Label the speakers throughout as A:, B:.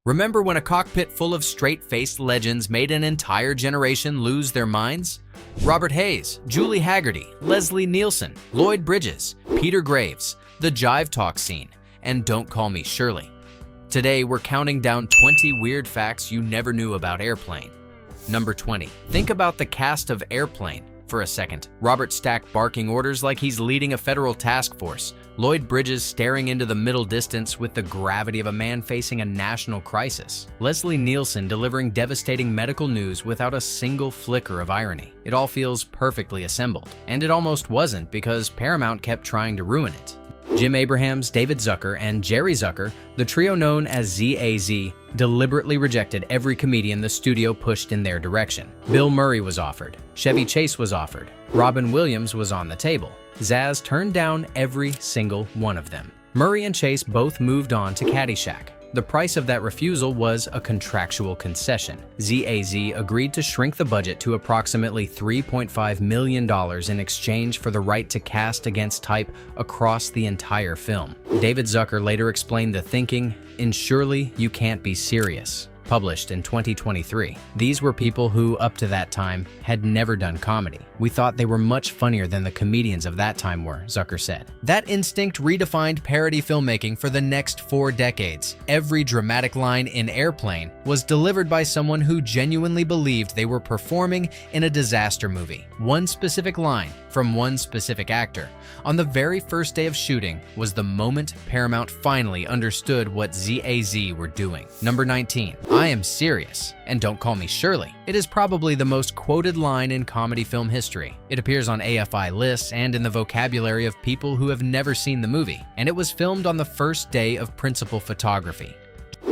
A: Remember when a cockpit full of straight-faced legends made an entire generation lose their minds? Robert Hayes, Julie Haggerty, Leslie Nielsen, Lloyd Bridges, Peter Graves, the Jive Talk scene, and Don't Call Me Shirley. Today, we're counting down 20 weird facts you never knew about Airplane. Number 20. Think about the cast of Airplane for a second. Robert Stack barking orders like he's leading a federal task force. Lloyd Bridges staring into the middle distance with the gravity of a man facing a national crisis. Leslie Nielsen delivering devastating medical news without a single flicker of irony. It all feels perfectly assembled. And it almost wasn't, because Paramount kept trying to ruin it. Jim Abrahams, David Zucker, and Jerry Zucker, the trio known as ZAZ, deliberately rejected every comedian the studio pushed in their direction. Bill Murray was offered. Chevy Chase was offered. Robin Williams was on the table. Zaz turned down every single one of them. Murray and Chase both moved on to Caddyshack. The price of that refusal was a contractual concession. ZAZ agreed to shrink the budget to approximately $3.5 million in exchange for the right to cast against type across the entire film. David Zucker later explained the thinking in Shirley, You Can't Be Serious, published in 2023. These were people who, up to that time, had never done comedy. We thought they were much funnier than the comedians of that time were, Zucker said. That instinct redefined parody filmmaking for the next 4 decades. Every dramatic line in Airplane was delivered by someone who genuinely believed they were performing in a disaster movie. One specific line from one specific actor on the very first day of shooting was the moment Paramount finally understood what ZAZ were doing. Number 19. I am serious, and don't call me Shirley. It is probably the most quoted line in comedy film history. It appears on AFI lists and in the vocabulary of people who have never seen the movie, and it was filmed on the first day of principal photography.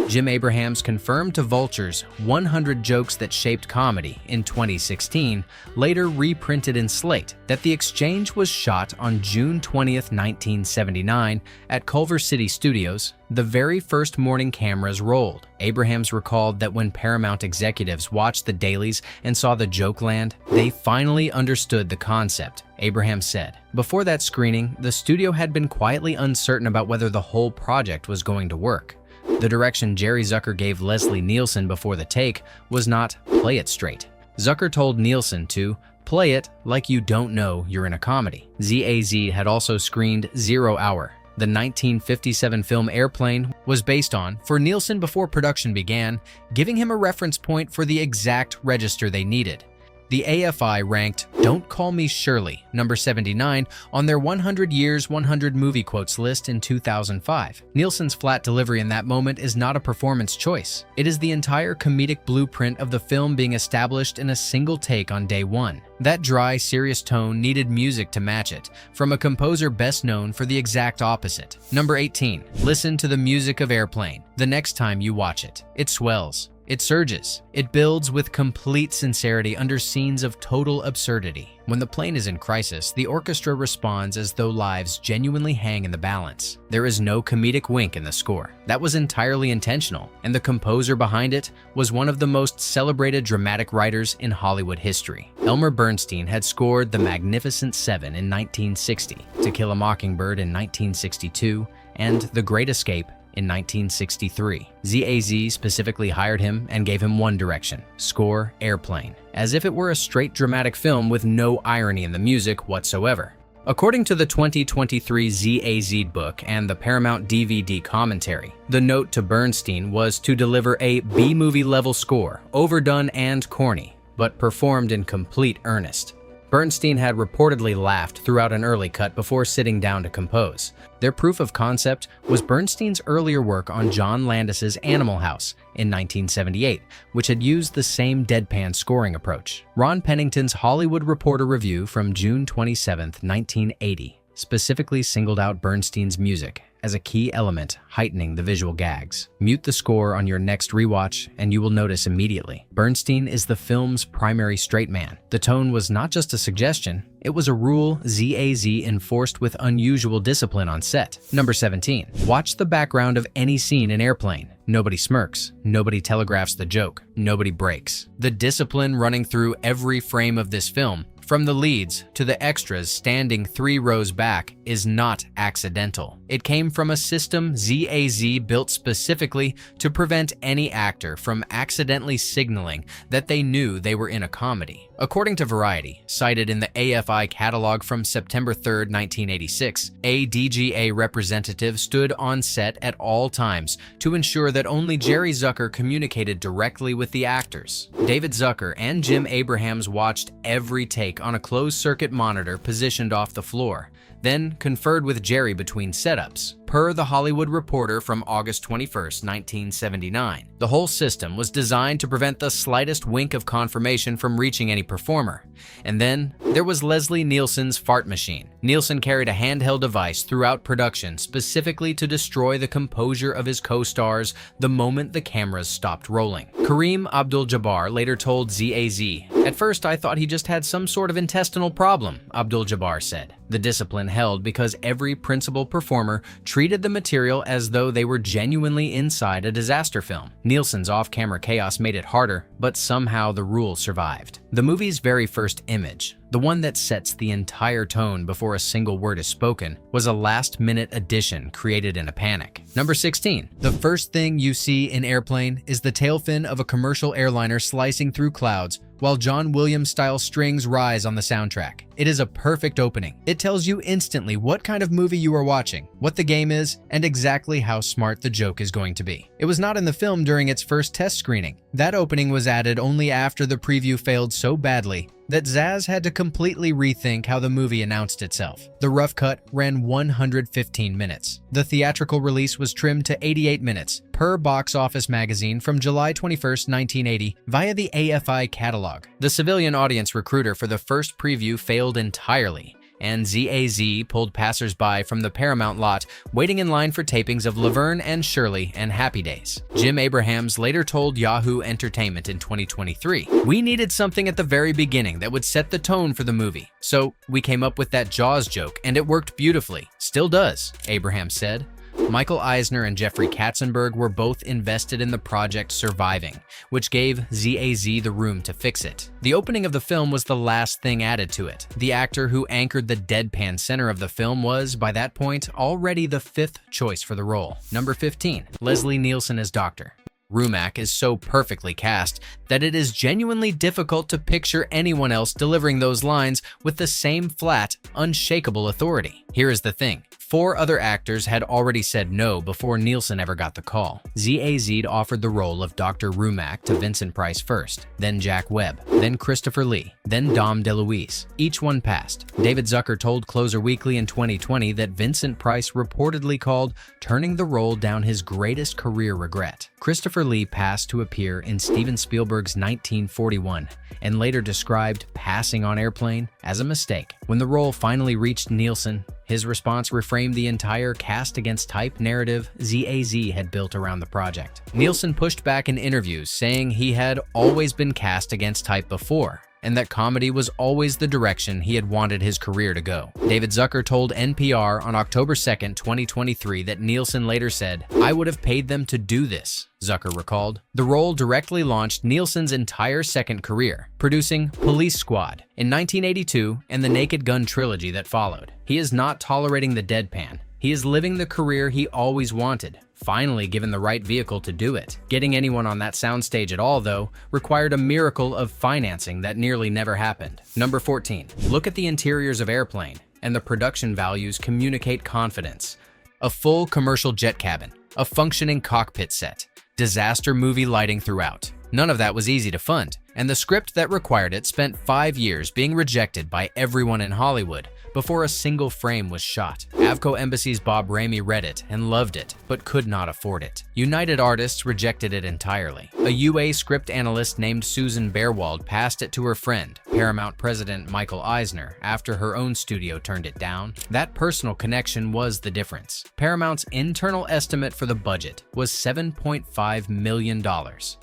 A: Jim Abrahams confirmed to Vulture's 100 Jokes That Shaped Comedy in 2016, later reprinted in Slate, that the exchange was shot on June 20th, 1979 at Culver City Studios. The very first morning cameras rolled. Abrahams recalled that when Paramount executives watched the dailies and saw the joke land, they finally understood the concept. Abrahams said, "Before that screening, the studio had been quietly uncertain about whether the whole project was going to work." The direction Jerry Zucker gave Leslie Nielsen before the take was not play it straight. Zucker told Nielsen to play it like you don't know you're in a comedy. ZAZ had also screened 0 Hour. The 1957 film Airplane was based on, for Nielsen before production began, giving him a reference point for the exact register they needed. The AFI ranked Don't Call Me Shirley, number 79, on their 100 Years 100 Movie Quotes list in 2005. Nielsen's flat delivery in that moment is not a performance choice. It is the entire comedic blueprint of the film being established in a single take on day one. That dry, serious tone needed music to match it, from a composer best known for the exact opposite. Number 18. Listen to the music of Airplane the next time you watch it. It swells. It surges. It builds with complete sincerity under scenes of total absurdity. When the plane is in crisis, the orchestra responds as though lives genuinely hang in the balance. There is no comedic wink in the score. That was entirely intentional, and the composer behind it was one of the most celebrated dramatic writers in Hollywood history. Elmer Bernstein had scored The Magnificent Seven in 1960, To Kill a Mockingbird in 1962, and The Great Escape in 1963. ZAZ specifically hired him and gave him one direction: score Airplane, as if it were a straight dramatic film with no irony in the music whatsoever. According to the 2023 ZAZ book and the Paramount DVD commentary, the note to Bernstein was to deliver a B-movie level score, overdone and corny, but performed in complete earnest. Bernstein had reportedly laughed throughout an early cut before sitting down to compose. Their proof of concept was Bernstein's earlier work on John Landis's Animal House in 1978, which had used the same deadpan scoring approach. Ron Pennington's Hollywood Reporter review from June 27, 1980, specifically singled out Bernstein's music as a key element heightening the visual gags. Mute the score on your next rewatch and you will notice immediately. Bernstein is the film's primary straight man. The tone was not just a suggestion, it was a rule ZAZ enforced with unusual discipline on set. Number 17. Watch the background of any scene in Airplane. Nobody smirks, nobody telegraphs the joke, nobody breaks. The discipline running through every frame of this film, from the leads to the extras standing 3 rows back, is not accidental. It came from a system ZAZ built specifically to prevent any actor from accidentally signaling that they knew they were in a comedy. According to Variety, cited in the AFI catalog from September 3, 1986, a DGA representative stood on set at all times to ensure that only Jerry Zucker communicated directly with the actors. David Zucker and Jim Abrahams watched every take on a closed-circuit monitor positioned off the floor, then conferred with Jerry between setups. Per The Hollywood Reporter from August 21, 1979, the whole system was designed to prevent the slightest wink of confirmation from reaching any performer. And then there was Leslie Nielsen's fart machine. Nielsen carried a handheld device throughout production specifically to destroy the composure of his co-stars the moment the cameras stopped rolling. Kareem Abdul-Jabbar later told ZAZ, "At first I thought he just had some sort of intestinal problem," Abdul-Jabbar said. The discipline held because every principal performer treated the material as though they were genuinely inside a disaster film. Nielsen's off-camera chaos made it harder, but somehow the rule survived. The movie's very first image, the one that sets the entire tone before a single word is spoken, was a last-minute addition created in a panic. Number 16. The first thing you see in Airplane is the tail fin of a commercial airliner slicing through clouds while John Williams-style strings rise on the soundtrack. It is a perfect opening. It tells you instantly what kind of movie you are watching, what the game is, and exactly how smart the joke is going to be. It was not in the film during its first test screening. That opening was added only after the preview failed so badly that Zaz had to completely rethink how the movie announced itself. The rough cut ran 115 minutes. The theatrical release was trimmed to 88 minutes, per Box Office Magazine from July 21, 1980, via the AFI catalog. The civilian audience recruiter for the first preview failed entirely, and ZAZ pulled passers-by from the Paramount lot waiting in line for tapings of Laverne and Shirley and Happy Days. Jim Abrahams later told Yahoo Entertainment in 2023, "We needed something at the very beginning that would set the tone for the movie. So we came up with that Jaws joke and it worked beautifully. Still does," Abrahams said. Michael Eisner and Jeffrey Katzenberg were both invested in the project surviving, which gave ZAZ the room to fix it. The opening of the film was the last thing added to it. The actor who anchored the deadpan center of the film was, by that point, already the 5th choice for the role. Number 15. Leslie Nielsen as Doctor. Rumack is so perfectly cast that it is genuinely difficult to picture anyone else delivering those lines with the same flat, unshakable authority. Here is the thing. 4 other actors had already said no before Nielsen ever got the call. ZAZ offered the role of Dr. Rumack to Vincent Price first, then Jack Webb, then Christopher Lee, then Dom DeLuise. Each one passed. David Zucker told Closer Weekly in 2020 that Vincent Price reportedly called turning the role down his greatest career regret. Christopher Lee passed to appear in Steven Spielberg's 1941 and later described passing on Airplane as a mistake. When the role finally reached Nielsen, his response reframed the entire cast-against-type narrative ZAZ had built around the project. Nielsen pushed back in interviews, saying he had always been cast against type before, and that comedy was always the direction he had wanted his career to go. David Zucker told NPR on October 2, 2023 that Nielsen later said, "I would have paid them to do this," Zucker recalled. The role directly launched Nielsen's entire second career, producing Police Squad in 1982 and the Naked Gun trilogy that followed. He is not tolerating the deadpan. He is living the career he always wanted, finally given the right vehicle to do it. Getting anyone on that soundstage at all, though, required a miracle of financing that nearly never happened. Number 14. Look at the interiors of Airplane, and the production values communicate confidence. A full commercial jet cabin, a functioning cockpit set, disaster movie lighting throughout. None of that was easy to fund, and the script that required it spent 5 years being rejected by everyone in Hollywood before a single frame was shot. Avco Embassy's Bob Ramey read it and loved it, but could not afford it. United Artists rejected it entirely. A UA script analyst named Susan Beerwald passed it to her friend, Paramount president Michael Eisner, after her own studio turned it down. That personal connection was the difference. Paramount's internal estimate for the budget was $7.5 million.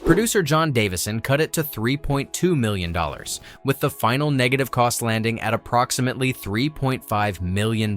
A: Producer John Davison cut it to $3.2 million, with the final negative cost landing at approximately $3.5 $2.5 million,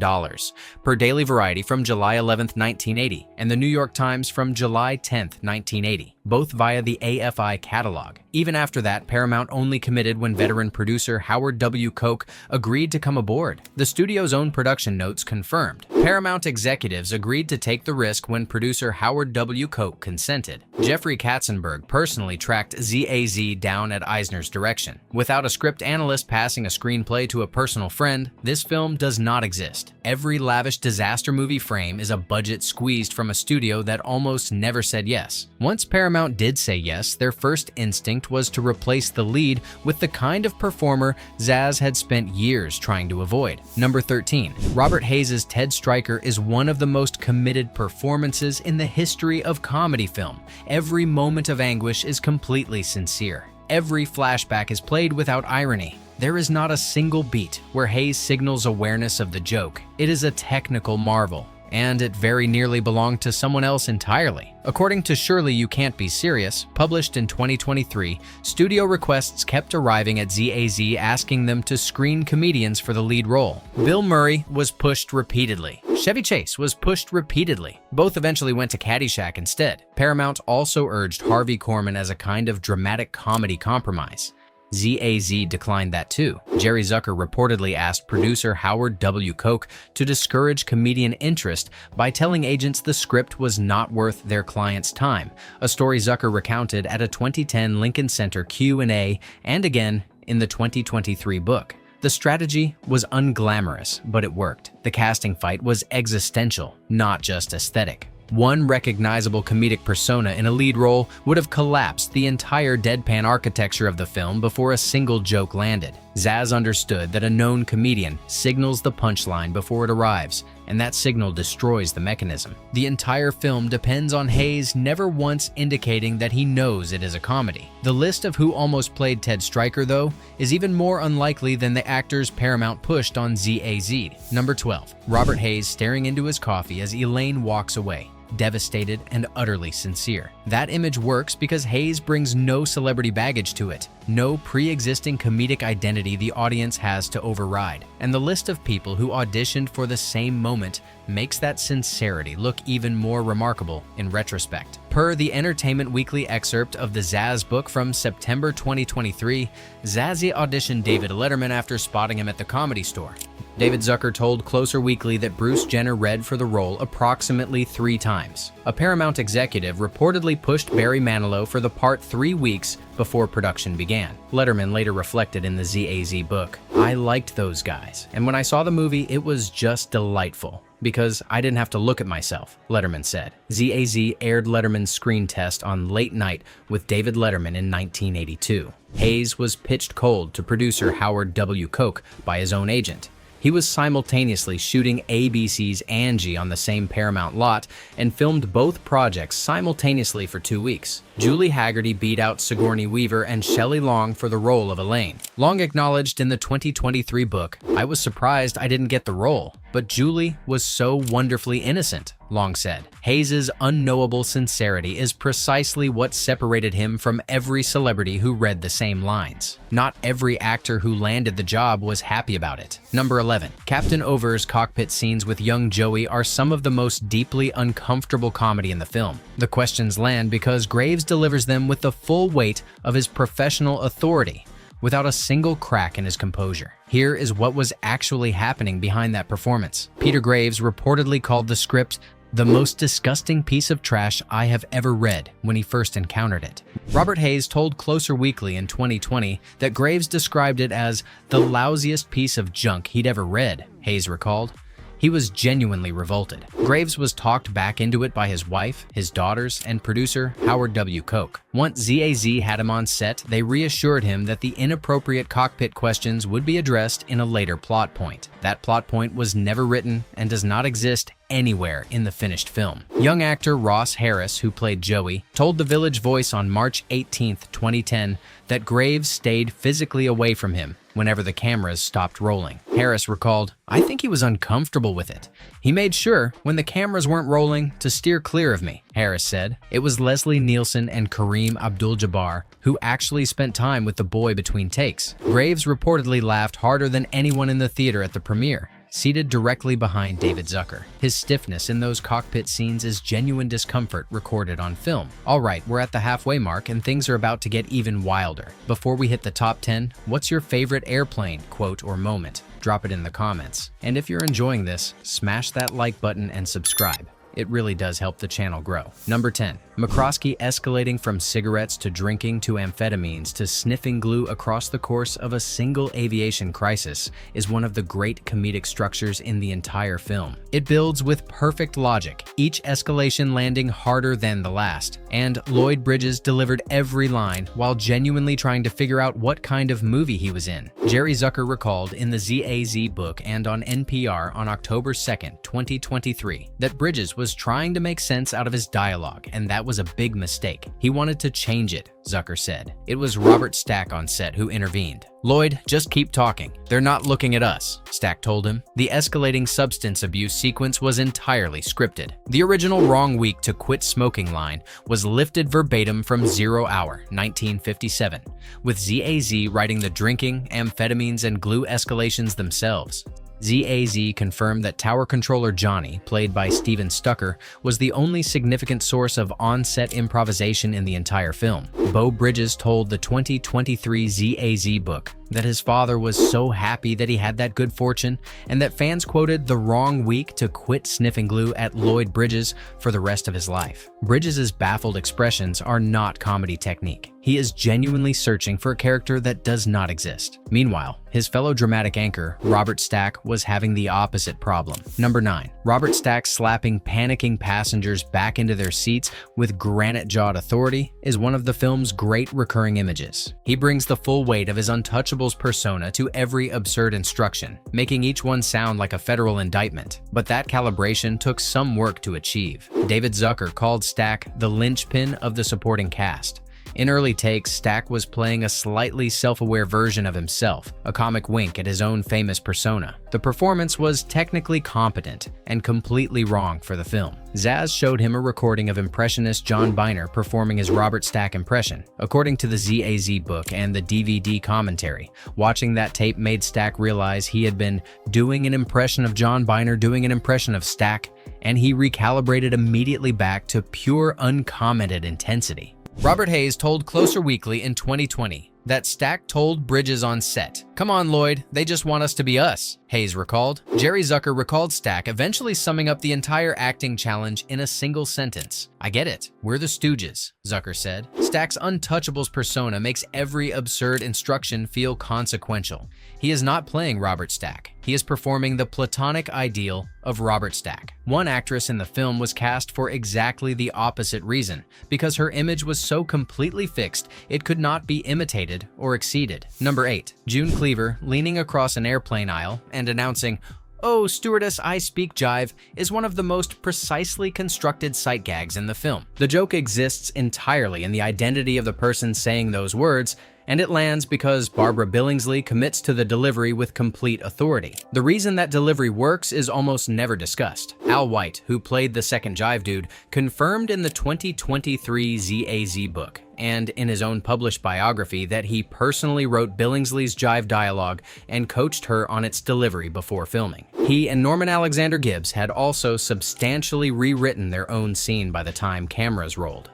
A: per Daily Variety from July 11, 1980, and the New York Times from July 10, 1980, both via the AFI catalog. Even after that, Paramount only committed when veteran producer Howard W. Koch agreed to come aboard. The studio's own production notes confirmed. Paramount executives agreed to take the risk when producer Howard W. Koch consented. Jeffrey Katzenberg personally tracked ZAZ down at Eisner's direction. Without a script analyst passing a screenplay to a personal friend, this film does not exist. Every lavish disaster movie frame is a budget squeezed from a studio that almost never said yes. Once Paramount did say yes, their first instinct was to replace the lead with the kind of performer Zaz had spent years trying to avoid. Number 13. Robert Hays' Ted Stryker is one of the most committed performances in the history of comedy film. Every moment of anguish is completely sincere. Every flashback is played without irony. There is not a single beat where Hays signals awareness of the joke. It is a technical marvel, and it very nearly belonged to someone else entirely. According to Shirley, You Can't Be Serious, published in 2023, studio requests kept arriving at ZAZ asking them to screen comedians for the lead role. Bill Murray was pushed repeatedly. Chevy Chase was pushed repeatedly. Both eventually went to Caddyshack instead. Paramount also urged Harvey Korman as a kind of dramatic comedy compromise. ZAZ declined that too. Jerry Zucker reportedly asked producer Howard W. Koch to discourage comedian interest by telling agents the script was not worth their client's time, a story Zucker recounted at a 2010 Lincoln Center Q&A and again in the 2023 book. The strategy was unglamorous, but it worked. The casting fight was existential, not just aesthetic. One recognizable comedic persona in a lead role would have collapsed the entire deadpan architecture of the film before a single joke landed. Zaz understood that a known comedian signals the punchline before it arrives, and that signal destroys the mechanism. The entire film depends on Hays never once indicating that he knows it is a comedy. The list of who almost played Ted Stryker, though, is even more unlikely than the actors Paramount pushed on ZAZ. Number 12. Robert Hays staring into his coffee as Elaine walks away, devastated and utterly sincere. That image works because Hays brings no celebrity baggage to it, no pre-existing comedic identity the audience has to override. And the list of people who auditioned for the same moment makes that sincerity look even more remarkable in retrospect. Per the Entertainment Weekly excerpt of the Zaz book from September 2023, Zazzy auditioned David Letterman after spotting him at the Comedy Store. David Zucker told Closer Weekly that Bruce Jenner read for the role approximately 3 times. A Paramount executive reportedly pushed Barry Manilow for the part 3 weeks before production began. Letterman later reflected in the ZAZ book, "I liked those guys, and when I saw the movie, it was just delightful, because I didn't have to look at myself," Letterman said. ZAZ aired Letterman's screen test on Late Night with David Letterman in 1982. Hays was pitched cold to producer Howard W. Koch by his own agent. He was simultaneously shooting ABC's Angie on the same Paramount lot and filmed both projects simultaneously for 2 weeks. Julie Haggerty beat out Sigourney Weaver and Shelley Long for the role of Elaine. Long acknowledged in the 2023 book, "I was surprised I didn't get the role, but Julie was so wonderfully innocent," Long said. Hays' unknowable sincerity is precisely what separated him from every celebrity who read the same lines. Not every actor who landed the job was happy about it. Number 11. Captain Over's cockpit scenes with young Joey are some of the most deeply uncomfortable comedy in the film. The questions land because Graves delivers them with the full weight of his professional authority, without a single crack in his composure. Here is what was actually happening behind that performance. Peter Graves reportedly called the script the most disgusting piece of trash I have ever read when he first encountered it. Robert Hays told Closer Weekly in 2020 that Graves described it as the lousiest piece of junk he'd ever read, Hays recalled. He was genuinely revolted. Graves was talked back into it by his wife, his daughters, and producer Howard W. Koch. Once ZAZ had him on set, they reassured him that the inappropriate cockpit questions would be addressed in a later plot point. That plot point was never written and does not exist anywhere in the finished film. Young actor Ross Harris, who played Joey, told The Village Voice on March 18, 2010, that Graves stayed physically away from him whenever the cameras stopped rolling. Harris recalled, "I think he was uncomfortable with it. He made sure, when the cameras weren't rolling, to steer clear of me," Harris said. It was Leslie Nielsen and Kareem Abdul-Jabbar who actually spent time with the boy between takes. Graves reportedly laughed harder than anyone in the theater at the premiere. seated directly behind David Zucker. His stiffness in those cockpit scenes is genuine discomfort recorded on film. All right, we're at the halfway mark and things are about to get even wilder. Before we hit the top 10, what's your favorite airplane quote or moment? Drop it in the comments. And if you're enjoying this, smash that like button and subscribe. It really does help the channel grow. Number 10. McCroskey escalating from cigarettes to drinking to amphetamines to sniffing glue across the course of a single aviation crisis is one of the great comedic structures in the entire film. It builds with perfect logic, each escalation landing harder than the last, and Lloyd Bridges delivered every line while genuinely trying to figure out what kind of movie he was in. Jerry Zucker recalled in the ZAZ book and on NPR on October 2nd, 2023, that Bridges was trying to make sense out of his dialogue, and that was a big mistake. He wanted to change it, Zucker said. It was Robert Stack on set who intervened. "Lloyd, just keep talking. They're not looking at us," Stack told him. The escalating substance abuse sequence was entirely scripted. The original "wrong week to quit smoking" line was lifted verbatim from 0 Hour, 1957, with ZAZ writing the drinking, amphetamines, and glue escalations themselves. ZAZ confirmed that Tower Controller Johnny, played by Steven Stucker, was the only significant source of on-set improvisation in the entire film. Beau Bridges told the 2023 ZAZ book that his father was so happy that he had that good fortune, and that fans quoted the "wrong week to quit sniffing glue" at Lloyd Bridges for the rest of his life. Bridges' baffled expressions are not comedy technique. He is genuinely searching for a character that does not exist. Meanwhile, his fellow dramatic anchor, Robert Stack, was having the opposite problem. Number 9. Robert Stack slapping panicking passengers back into their seats with granite-jawed authority is one of the film's great recurring images. He brings the full weight of his untouchable's persona to every absurd instruction, making each one sound like a federal indictment. But that calibration took some work to achieve. David Zucker called Stack the linchpin of the supporting cast. In early takes, Stack was playing a slightly self-aware version of himself, a comic wink at his own famous persona. The performance was technically competent and completely wrong for the film. Zaz showed him a recording of impressionist John Byner performing his Robert Stack impression. According to the ZAZ book and the DVD commentary, watching that tape made Stack realize he had been doing an impression of John Byner doing an impression of Stack, and he recalibrated immediately back to pure uncommented intensity. Robert Hayes told Closer Weekly in 2020 that Stack told Bridges on set, "Come on, Lloyd, they just want us to be us," Hayes recalled. Jerry Zucker recalled Stack eventually summing up the entire acting challenge in a single sentence. "I get it. We're the Stooges," Zucker said. Stack's untouchables persona makes every absurd instruction feel consequential. He is not playing Robert Stack. He is performing the platonic ideal of Robert Stack. One actress in the film was cast for exactly the opposite reason, because her image was so completely fixed it could not be imitated or exceeded. Number 8. June Cleaver leaning across an airplane aisle and announcing, "Oh, stewardess, I speak jive," is one of the most precisely constructed sight gags in the film. The joke exists entirely in the identity of the person saying those words, and it lands because Barbara Billingsley commits to the delivery with complete authority. The reason that delivery works is almost never discussed. Al White, who played the second jive dude, confirmed in the 2023 ZAZ book and in his own published biography that he personally wrote Billingsley's jive dialogue and coached her on its delivery before filming. He and Norman Alexander Gibbs had also substantially rewritten their own scene by the time cameras rolled.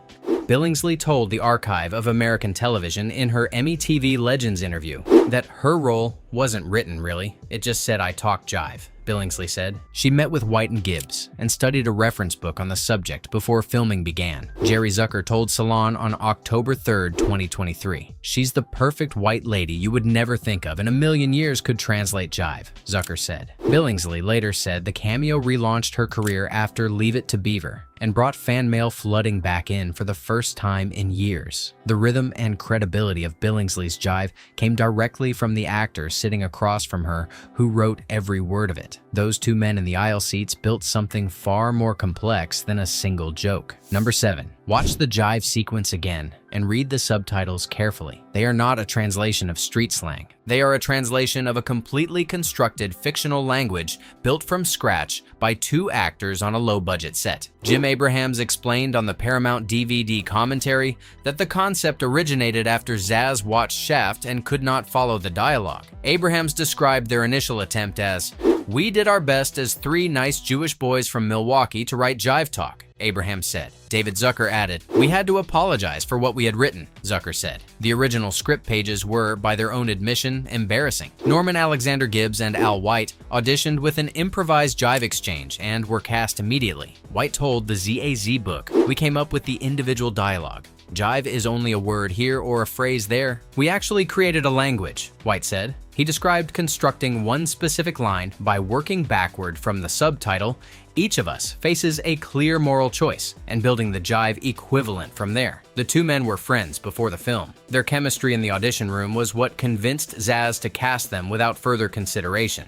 A: Billingsley told the Archive of American Television in her Emmy TV Legends interview that her role wasn't written, really. It just said, "I talk jive," Billingsley said. She met with White and Gibbs and studied a reference book on the subject before filming began. Jerry Zucker told Salon on October 3rd, 2023, "She's the perfect white lady you would never think of in a million years could translate jive," Zucker said. Billingsley later said the cameo relaunched her career after Leave It to Beaver and brought fan mail flooding back in for the first time in years. The rhythm and credibility of Billingsley's jive came directly from the actor sitting across from her who wrote every word of it. Those two men in the aisle seats built something far more complex than a single joke. Number 7. Watch the jive sequence again and read the subtitles carefully. They are not a translation of street slang. They are a translation of a completely constructed fictional language built from scratch by two actors on a low-budget set. Jim Abrahams explained on the Paramount DVD commentary that the concept originated after Zaz watched Shaft and could not follow the dialogue. Abrahams described their initial attempt as, "We did our best as three nice Jewish boys from Milwaukee to write jive talk," Abraham said. David Zucker added, "We had to apologize for what we had written," Zucker said. The original script pages were, by their own admission, embarrassing. Norman Alexander Gibbs and Al White auditioned with an improvised jive exchange and were cast immediately. White told the ZAZ book, "We came up with the individual dialogue. Jive is only a word here or a phrase there. We actually created a language," White said. He described constructing one specific line by working backward from the subtitle, "Each of us faces a clear moral choice," and building the jive equivalent from there. The two men were friends before the film. Their chemistry in the audition room was what convinced Zaz to cast them without further consideration.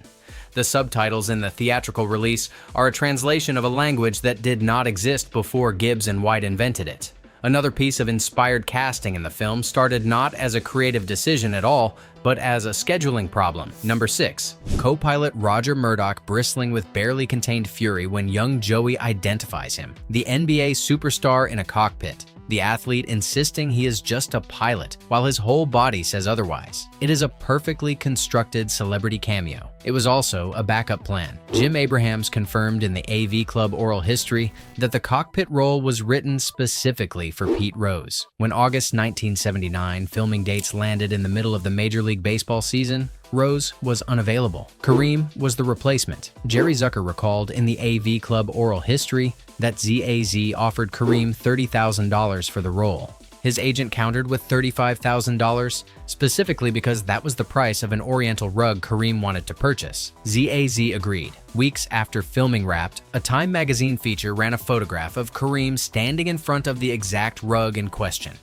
A: The subtitles in the theatrical release are a translation of a language that did not exist before Gibbs and White invented it. Another piece of inspired casting in the film started not as a creative decision at all, but as a scheduling problem. Number 6. Co-pilot Roger Murdoch bristling with barely contained fury when young Joey identifies him. The NBA superstar in a cockpit. The athlete insisting he is just a pilot, while his whole body says otherwise. It is a perfectly constructed celebrity cameo. It was also a backup plan. Jim Abrahams confirmed in the AV Club oral history that the cockpit role was written specifically for Pete Rose. When August 1979 filming dates landed in the middle of the Major League Baseball season, Rose was unavailable. Kareem was the replacement. Jerry Zucker recalled in the AV Club oral history that ZAZ offered Kareem $30,000 for the role. His agent countered with $35,000, specifically because that was the price of an Oriental rug Kareem wanted to purchase. ZAZ agreed. Weeks after filming wrapped, a Time magazine feature ran a photograph of Kareem standing in front of the exact rug in question.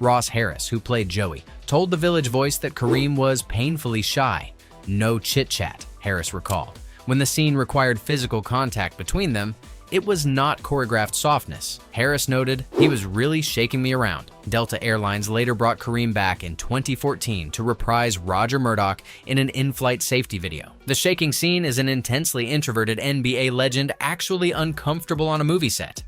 A: Ross Harris, who played Joey, told the Village Voice that Kareem was painfully shy. "No chit-chat," Harris recalled. When the scene required physical contact between them, it was not choreographed softness. Harris noted, "He was really shaking me around." Delta Airlines later brought Kareem back in 2014 to reprise Roger Murdoch in an in-flight safety video. The shaking scene is an intensely introverted NBA legend actually uncomfortable on a movie set.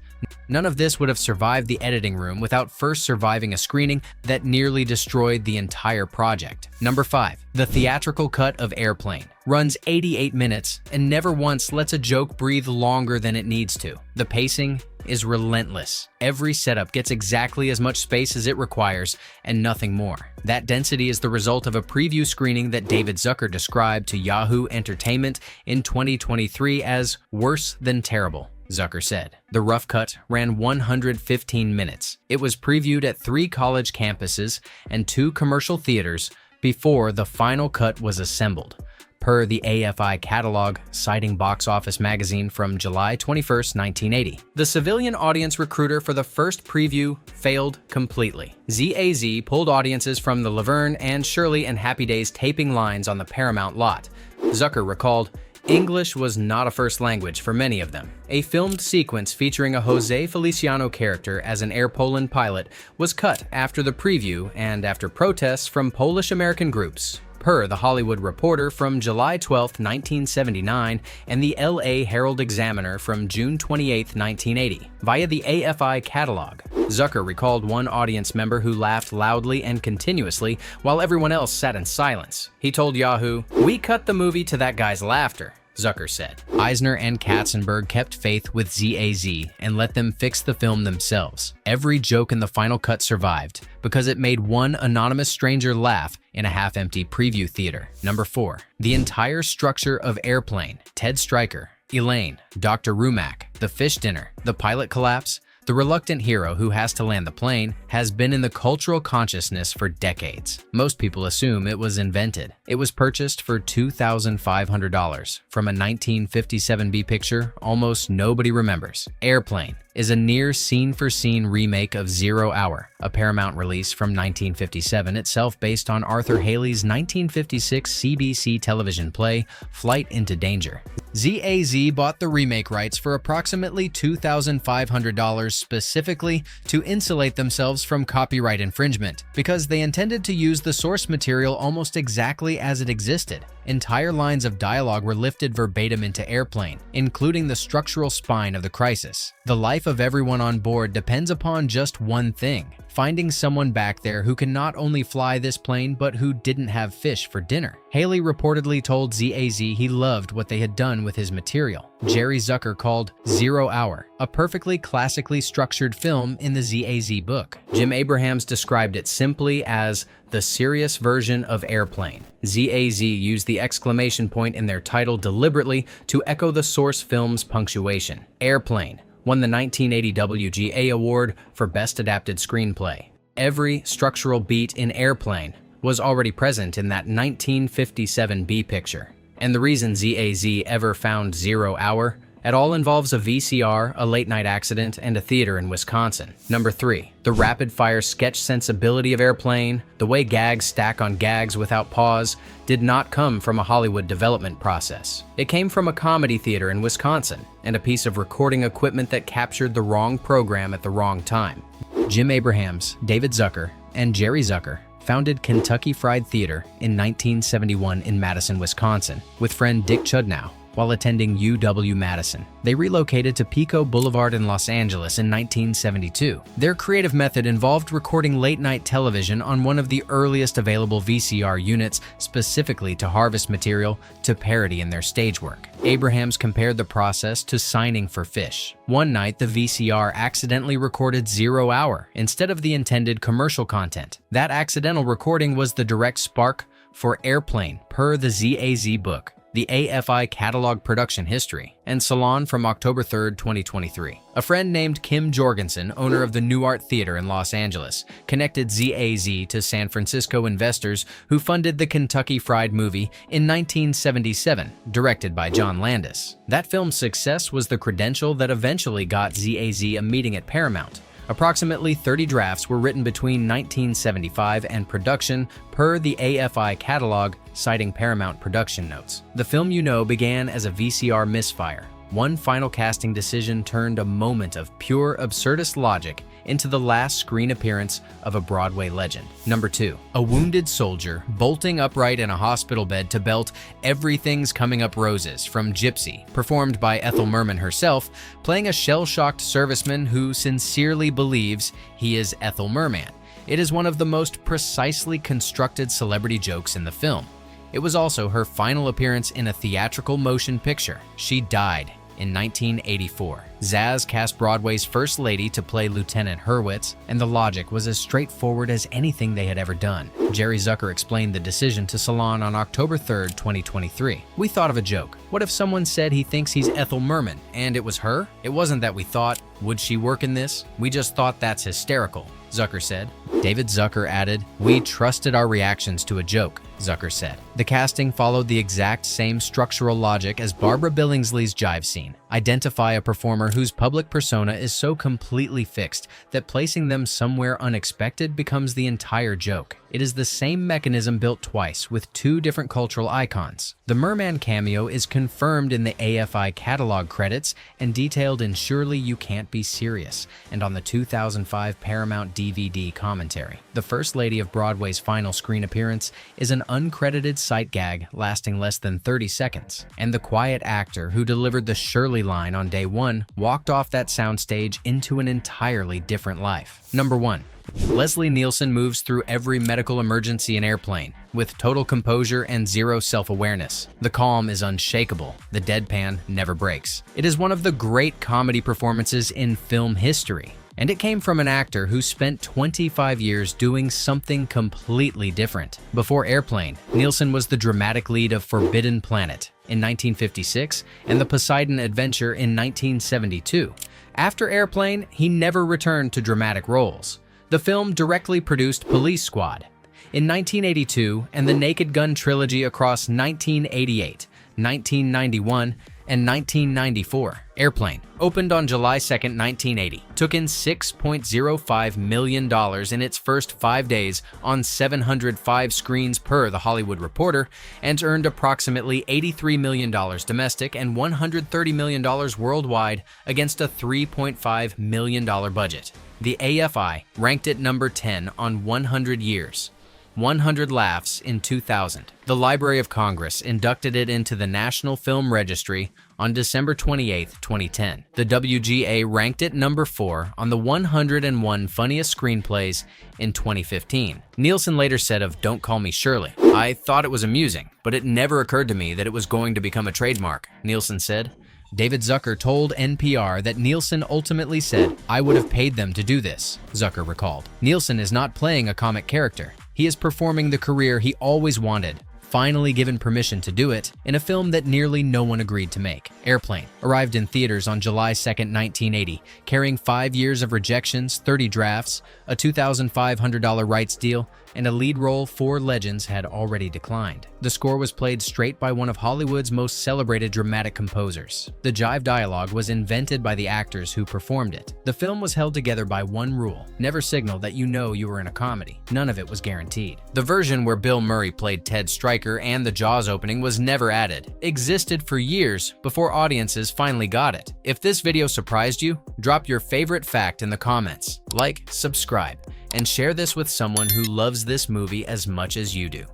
A: None of this would have survived the editing room without first surviving a screening that nearly destroyed the entire project. Number 5. The theatrical cut of Airplane. Runs 88 minutes and never once lets a joke breathe longer than it needs to. The pacing is relentless. Every setup gets exactly as much space as it requires and nothing more. That density is the result of a preview screening that David Zucker described to Yahoo Entertainment in 2023 as worse than terrible. Zucker said. The rough cut ran 115 minutes. It was previewed at 3 college campuses and 2 commercial theaters before the final cut was assembled, per the AFI catalog, citing Box Office magazine from July 21, 1980. The civilian audience recruiter for the first preview failed completely. ZAZ pulled audiences from the Laverne and Shirley and Happy Days taping lines on the Paramount lot. Zucker recalled, "English was not a first language for many of them." A filmed sequence featuring a Jose Feliciano character as an Air Poland pilot was cut after the preview and after protests from Polish-American groups, per The Hollywood Reporter from July 12, 1979, and the LA Herald Examiner from June 28, 1980, via the AFI catalog. Zucker recalled one audience member who laughed loudly and continuously while everyone else sat in silence. He told Yahoo, "We cut the movie to that guy's laughter," Zucker said. Eisner and Katzenberg kept faith with ZAZ and let them fix the film themselves. Every joke in the final cut survived because it made one anonymous stranger laugh in a half-empty preview theater. Number 4. The entire structure of Airplane. Ted Stryker, Elaine, Dr. Rumack, the fish dinner, the pilot collapse. The reluctant hero who has to land the plane has been in the cultural consciousness for decades. Most people assume it was invented. It was purchased for $2,500 from a 1957 B picture almost nobody remembers. Airplane is a near scene-for-scene remake of 0 Hour, a Paramount release from 1957, itself based on Arthur Haley's 1956 CBC television play, Flight into Danger. ZAZ bought the remake rights for approximately $2,500 specifically to insulate themselves from copyright infringement, because they intended to use the source material almost exactly as it existed. Entire lines of dialogue were lifted verbatim into Airplane, including the structural spine of the crisis. The life life of everyone on board depends upon just one thing: finding someone back there who can not only fly this plane but who didn't have fish for dinner. Haley reportedly told ZAZ he loved what they had done with his material. Jerry Zucker called 0 Hour a perfectly classically structured film in the ZAZ book. Jim Abrahams described it simply as the serious version of Airplane. ZAZ used the exclamation point in their title deliberately to echo the source film's punctuation. Airplane won the 1980 WGA Award for Best Adapted Screenplay. Every structural beat in Airplane was already present in that 1957 B picture. And the reason ZAZ ever found 0 Hour at all involves a VCR, a late-night accident, and a theater in Wisconsin. Number 3. The rapid-fire sketch sensibility of Airplane, the way gags stack on gags without pause, did not come from a Hollywood development process. It came from a comedy theater in Wisconsin and a piece of recording equipment that captured the wrong program at the wrong time. Jim Abrahams, David Zucker, and Jerry Zucker founded Kentucky Fried Theater in 1971 in Madison, Wisconsin, with friend Dick Chudnow while attending UW-Madison. They relocated to Pico Boulevard in Los Angeles in 1972. Their creative method involved recording late-night television on one of the earliest available VCR units, specifically to harvest material to parody in their stage work. Abrahams compared the process to signing for fish. One night, the VCR accidentally recorded 0 Hour instead of the intended commercial content. That accidental recording was the direct spark for Airplane, per the ZAZ book, the AFI Catalog Production History, and Salon from October 3, 2023. A friend named Kim Jorgensen, owner of the New Art Theater in Los Angeles, connected ZAZ to San Francisco investors who funded the Kentucky Fried Movie in 1977, directed by John Landis. That film's success was the credential that eventually got ZAZ a meeting at Paramount. Approximately 30 drafts were written between 1975 and production, per the AFI catalog, citing Paramount production notes. The Film You Know began as a VCR misfire. One final casting decision turned a moment of pure absurdist logic into the last screen appearance of a Broadway legend. Number 2. A wounded soldier bolting upright in a hospital bed to belt "Everything's Coming Up Roses" from Gypsy, performed by Ethel Merman herself, playing a shell-shocked serviceman who sincerely believes he is Ethel Merman. It is one of the most precisely constructed celebrity jokes in the film. It was also her final appearance in a theatrical motion picture. She died in 1984. Zaz cast Broadway's First Lady to play Lieutenant Hurwitz, and the logic was as straightforward as anything they had ever done. Jerry Zucker explained the decision to Salon on October 3, 2023. "We thought of a joke. What if someone said he thinks he's Ethel Merman, and it was her? It wasn't that we thought, would she work in this? We just thought that's hysterical," Zucker said. David Zucker added, "We trusted our reactions to a joke," Zucker said. The casting followed the exact same structural logic as Barbara Billingsley's jive scene. Identify a performer whose public persona is so completely fixed that placing them somewhere unexpected becomes the entire joke. It is the same mechanism built twice with 2 different cultural icons. The Merman cameo is confirmed in the AFI catalog credits and detailed in Shirley, You Can't Be Serious, and on the 2005 Paramount DVD commentary. The First Lady of Broadway's final screen appearance is an uncredited sight gag lasting less than 30 seconds, and the quiet actor who delivered the Shirley line on day 1 walked off that soundstage into an entirely different life. Number 1. Leslie Nielsen moves through every medical emergency in Airplane with total composure and zero self-awareness. The calm is unshakable. The deadpan never breaks. It is one of the great comedy performances in film history, and it came from an actor who spent 25 years doing something completely different. Before Airplane, Nielsen was the dramatic lead of Forbidden Planet in 1956 and The Poseidon Adventure in 1972. After Airplane, he never returned to dramatic roles. The film directly produced Police Squad in 1982 and the Naked Gun trilogy across 1988, 1991, and 1994. Airplane opened on July 2, 1980, took in $6.05 million in its first 5 days on 705 screens per The Hollywood Reporter, and earned approximately $83 million domestic and $130 million worldwide against a $3.5 million budget. The AFI ranked it number 10 on 100 years. 100 laughs in 2000. The Library of Congress inducted it into the National Film Registry on December 28, 2010. The WGA ranked it number 4 on the 101 funniest screenplays in 2015. Nielsen later said of Don't Call Me Shirley, "I thought it was amusing, but it never occurred to me that it was going to become a trademark," Nielsen said. David Zucker told NPR that Nielsen ultimately said, "I would have paid them to do this," Zucker recalled. Nielsen is not playing a comic character. He is performing the career he always wanted, finally given permission to do it, in a film that nearly no one agreed to make. Airplane arrived in theaters on July 2, 1980, carrying 5 years of rejections, 30 drafts, a $2,500 rights deal, and a lead role 4 legends had already declined. The score was played straight by one of Hollywood's most celebrated dramatic composers. The jive dialogue was invented by the actors who performed it. The film was held together by one rule: never signal that you know you were in a comedy. None of it was guaranteed. The version where Bill Murray played Ted Stryker and the Jaws opening was never added. Existed for years before audiences finally got it. If this video surprised you, drop your favorite fact in the comments. Like, subscribe, and share this with someone who loves this movie as much as you do.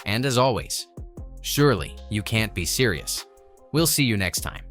A: And as always, surely you can't be serious. We'll see you next time.